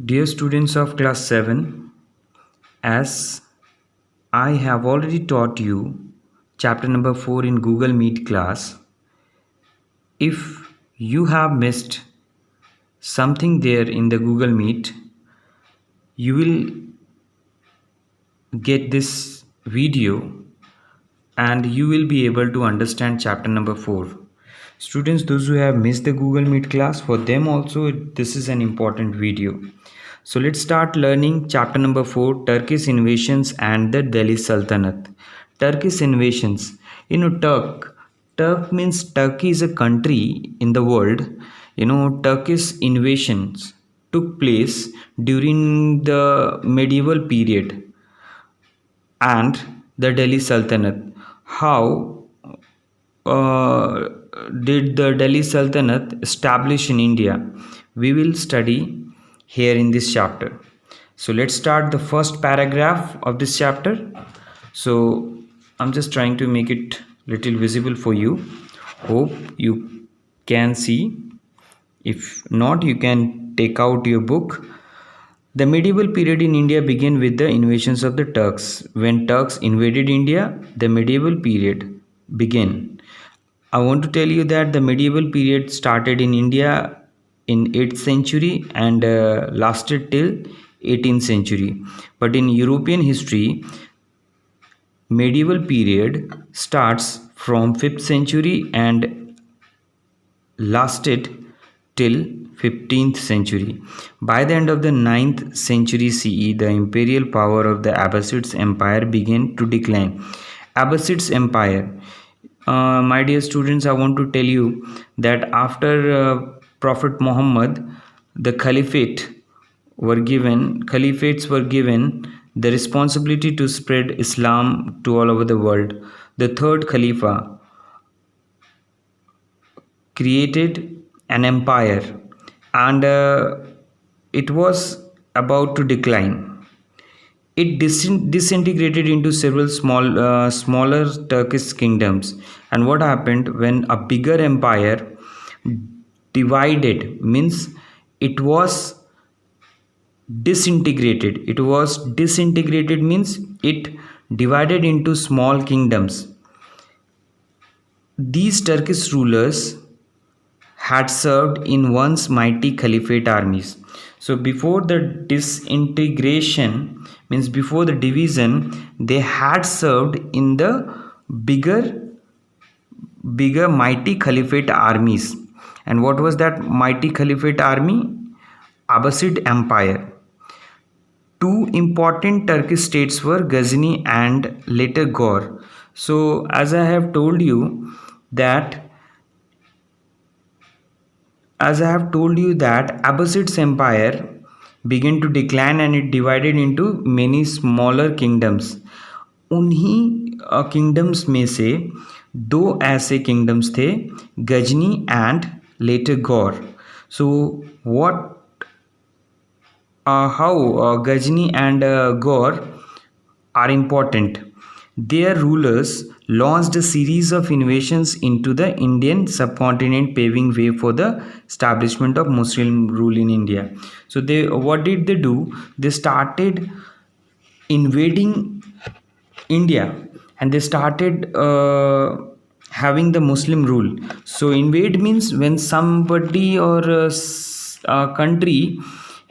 Dear students of class 7, as I have already taught you chapter number 4 in Google Meet class, if you have missed something there in the Google Meet, you will get this video and you will be able to understand chapter number 4. Students, those who have missed the Google Meet class, for them also this is an important video. So let's start learning chapter number 4, Turkish Innovations and the Delhi Sultanate. Turkish Innovations. Turk means Turkey is a country in the world. Turkish innovations took place during the medieval period and the Delhi Sultanate. How uh, did the Delhi Sultanate establish in India? We will study here in this chapter. So let's start the first paragraph of this chapter. So I'm just trying to make it little visible for you. Hope you can see. If not, you can take out your book. The medieval period in India began with the invasions of the Turks. When Turks invaded India, the medieval period began. I want to tell you that the medieval period started in India in 8th century and lasted till 18th century. But in European history, medieval period starts from 5th century and lasted till 15th century. By the end of the 9th century CE, the imperial power of the Abbasids Empire began to decline. Abbasids Empire. My dear students, I want to tell you that after Prophet Muhammad, the caliphate caliphates were given the responsibility to spread Islam to all over the world. The third Khalifa created an empire and it was about to decline. It disintegrated into several smaller Turkish kingdoms. And what happened when a bigger empire divided means it was disintegrated. It was disintegrated means it divided into small kingdoms. These Turkish rulers had served in once mighty caliphate armies. So before the disintegration means before the division, they had served in the bigger mighty caliphate armies. And what was that mighty caliphate army? Abbasid Empire. Two important Turkish states were Ghazni and later Ghor. So as I have told you that Abbasids Empire began to decline and it divided into many smaller kingdoms. उन्हीं kingdoms में से दो ऐसे kingdoms थे, Ghazni and later Ghor. So how Ghazni and Ghor are important. Their rulers launched a series of invasions into the Indian subcontinent, paving way for the establishment of Muslim rule in India. So what did they do? They started invading India and they started having the Muslim rule. So invade means when somebody or a country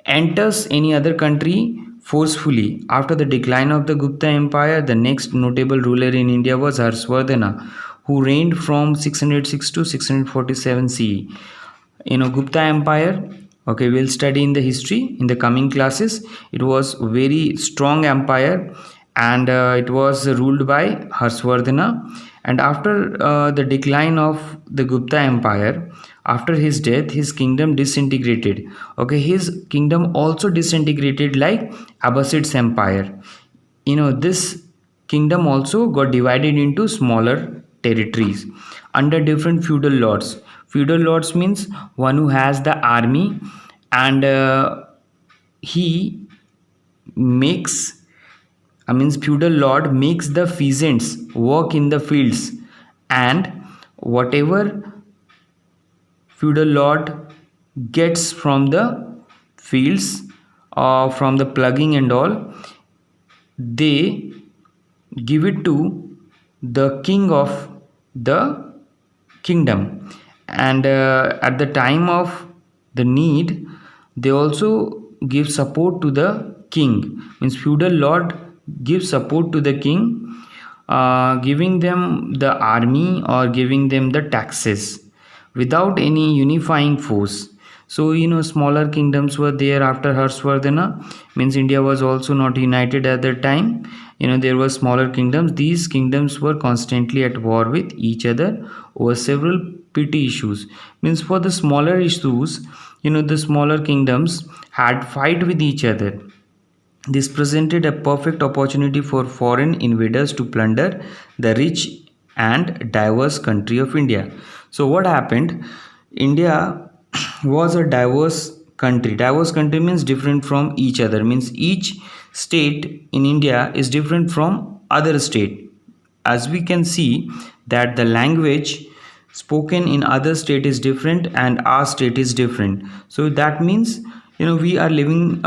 enters any other country forcefully. After the decline of the Gupta Empire, the next notable ruler in India was Swadhana, who reigned from 606 to 647 CE. Gupta Empire, okay, we'll study in the history in the coming classes. It was very strong empire and it was ruled by Harsvardhana. And after the decline of the Gupta Empire, after his death, his kingdom disintegrated. Okay, his kingdom also disintegrated like Abbasids Empire. This kingdom also got divided into smaller territories under different feudal lords. Feudal lords means one who has the army and he makes feudal lord makes the peasants work in the fields, and whatever feudal lord gets from the fields from the plugging and all, they give it to the king of the kingdom. And at the time of the need, they also give support to the king. Means feudal lord gives support to the king, giving them the army or giving them the taxes without any unifying force. So smaller kingdoms were there after Harshvardhana. Means India was also not united at that time. There were smaller kingdoms. These kingdoms were constantly at war with each other over several petty issues. Means for the smaller issues, the smaller kingdoms had fight with each other. This presented a perfect opportunity for foreign invaders to plunder the rich and diverse country of India. So what happened? India was a diverse country. Diverse country means different from each other. Means each state in India is different from other state. As we can see that the language spoken in other state is different and our state is different. So that means we are living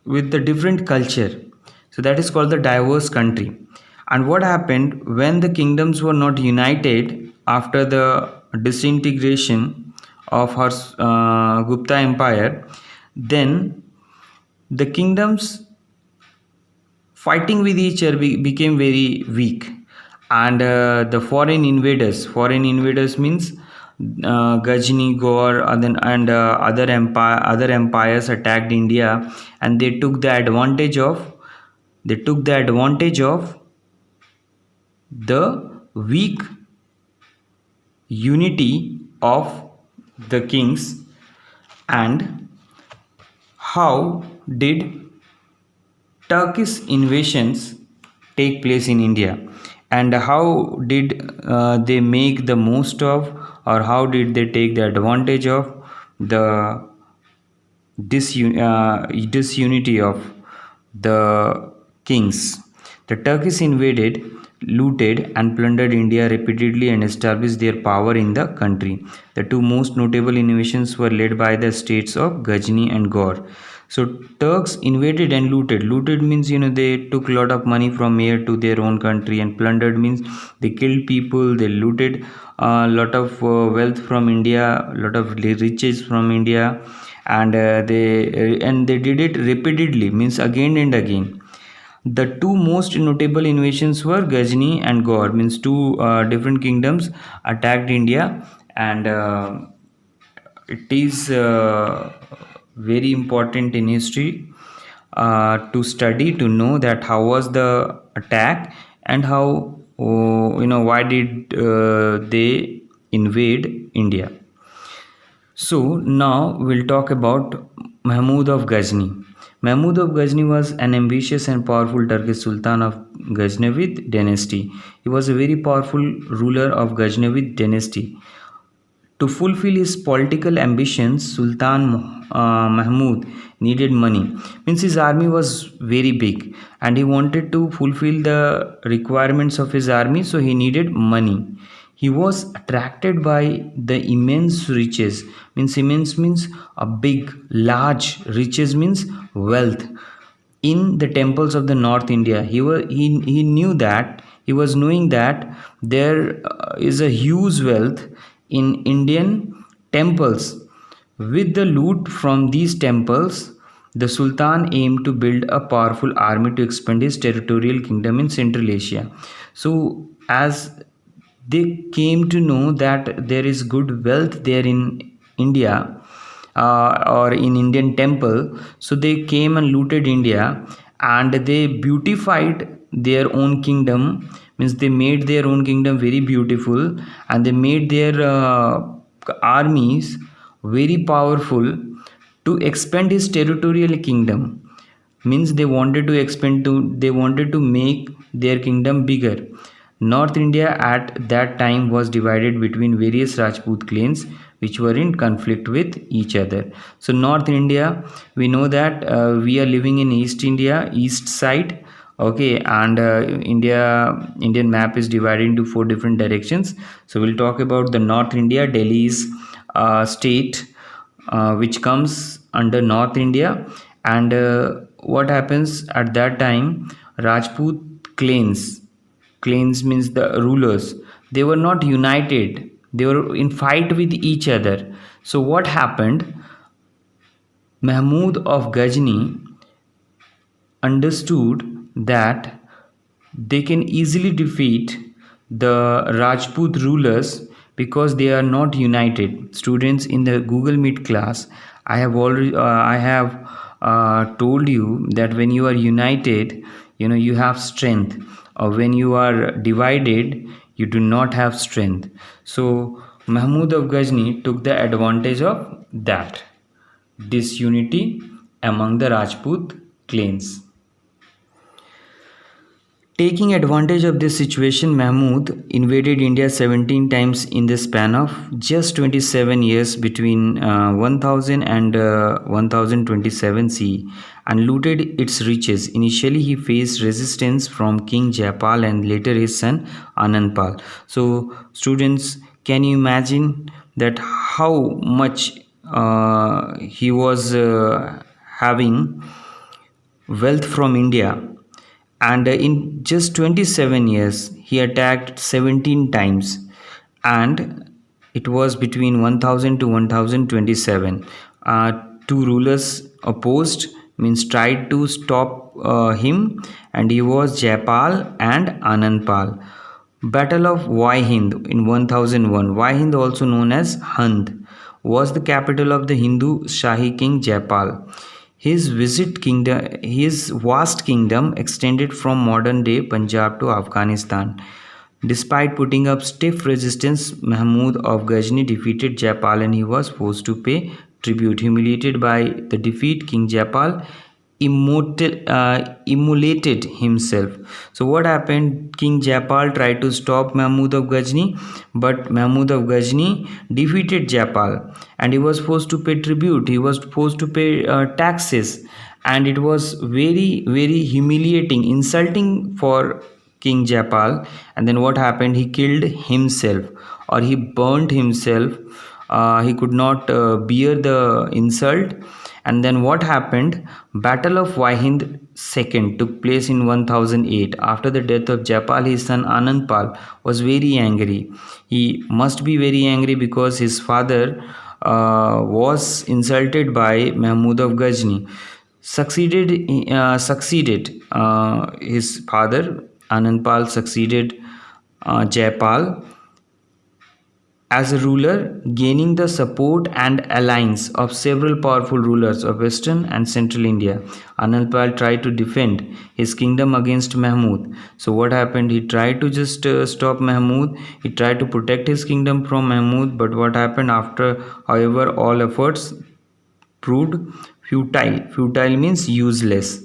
with the different culture. So that is called the diverse country. And what happened when the kingdoms were not united after the disintegration of her Gupta empire? Then the kingdoms fighting with each other became very weak. And the foreign invaders means Ghazni, Gaur, and other empires attacked India, and they took the advantage of the weak unity of the kings. And how did Turkish invasions take place in India, and how did they make the most of, or how did they take the advantage of the disunity of the kings? The Turkish invaded, looted, and plundered India repeatedly and established their power in the country. The two most notable invasions were led by the states of Ghazni and Gaur. So Turks invaded and looted. Looted means they took a lot of money from here to their own country, and plundered means they killed people. They looted a lot of wealth from India, a lot of riches from India, and they did it repeatedly, means again and again. The two most notable invasions were Ghazni and Gaur, means two different kingdoms attacked India. And it is very important in history to study, to know that how was the attack, and how why did they invade India. So now we'll talk about Mahmoud of Ghazni. Mahmoud of Ghazni was an ambitious and powerful Turkish Sultan of Ghaznavid dynasty. He was a very powerful ruler of Ghaznavid dynasty. To fulfill his political ambitions, Sultan Mahmud needed money. Means his army was very big, and he wanted to fulfill the requirements of his army, so he needed money. He was attracted by the immense riches. Means immense means a big, large. Riches means wealth in the temples of the North India. He knew that, he was knowing that there is a huge wealth in Indian temples. With the loot from these temples, the Sultan aimed to build a powerful army to expand his territorial kingdom in Central Asia. So as they came to know that there is good wealth there in India, or in Indian temple, so they came and looted India, and they beautified their own kingdom. Means they made their own kingdom very beautiful, and they made their armies very powerful to expand his territorial kingdom. Means they wanted to make their kingdom bigger. North India at that time was divided between various Rajput clans which were in conflict with each other. So North India, we know that we are living in East India, east side. Okay, and Indian map is divided into 4 different directions. So we'll talk about the North India. Delhi is state which comes under North India. And what happens at that time, Rajput clans means the rulers, they were not united, they were in fight with each other. So what happened, Mahmud of Ghazni understood that they can easily defeat the Rajput rulers because they are not united. Students, in the Google Meet class, I have told you that when you are united, you have strength, or when you are divided, you do not have strength. So Mahmud of Ghazni took the advantage of that disunity among the Rajput clans. Taking advantage of this situation, Mahmud invaded India 17 times in the span of just 27 years between 1000 and 1027 CE, and looted its riches. Initially, he faced resistance from King Jaipal and later his son Anandpal. So, students, can you imagine that how much he was having wealth from India? And in just 27 years he attacked 17 times, and it was between 1000 to 1027. Two rulers opposed, means tried to stop him, and he was Jaipal and Anandpal. Battle of Vaihind in 1001. Vaihind, also known as Hind, was the capital of the Hindu Shahi king Jaipal. His vast kingdom extended from modern-day Punjab to Afghanistan. Despite putting up stiff resistance, Mahmud of Ghazni defeated Jaipal and he was forced to pay tribute. Humiliated by the defeat, King Jaipal immolated himself. So what happened? King Jaipal tried to stop Mahmud of Ghazni, but Mahmud of Ghazni defeated Jaipal and he was forced to pay tribute. He was forced to pay taxes, and it was very, very humiliating, insulting for King Jaipal. And then what happened? He killed himself, or he burned himself. He could not bear the insult. And then what happened? Battle of Vaihind II took place in 1008. After the death of Jaipal, his son Anandpal was very angry. He must be very angry because his father was insulted by Mahmud of Ghazni. Succeeded his father Anandpal succeeded Jaipal as a ruler, gaining the support and alliance of several powerful rulers of western and central India. Anandpal tried to defend his kingdom against Mahmud. So what happened? He tried to just stop Mahmud. He tried to protect his kingdom from Mahmud. But what happened after, however, all efforts proved futile. Futile means useless,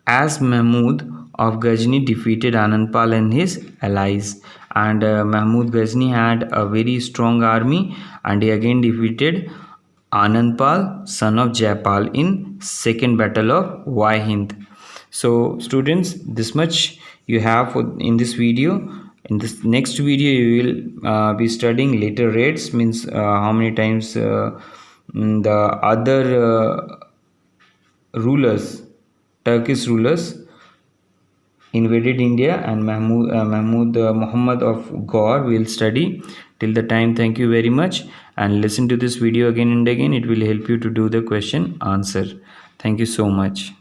as Mahmud of Ghazni defeated Anandpal and his allies. And Mahmud Ghazni had a very strong army, and he again defeated Anandpal, son of Jaipal, in second battle of Vaihind. So students, this much you have in this video. In this next video you will be studying later raids, means how many times the other rulers, Turkish rulers, invaded India, and Muhammad of Gaur will study. Till the time, thank you very much, and listen to this video again and again. It will help you to do the question answer. Thank you so much.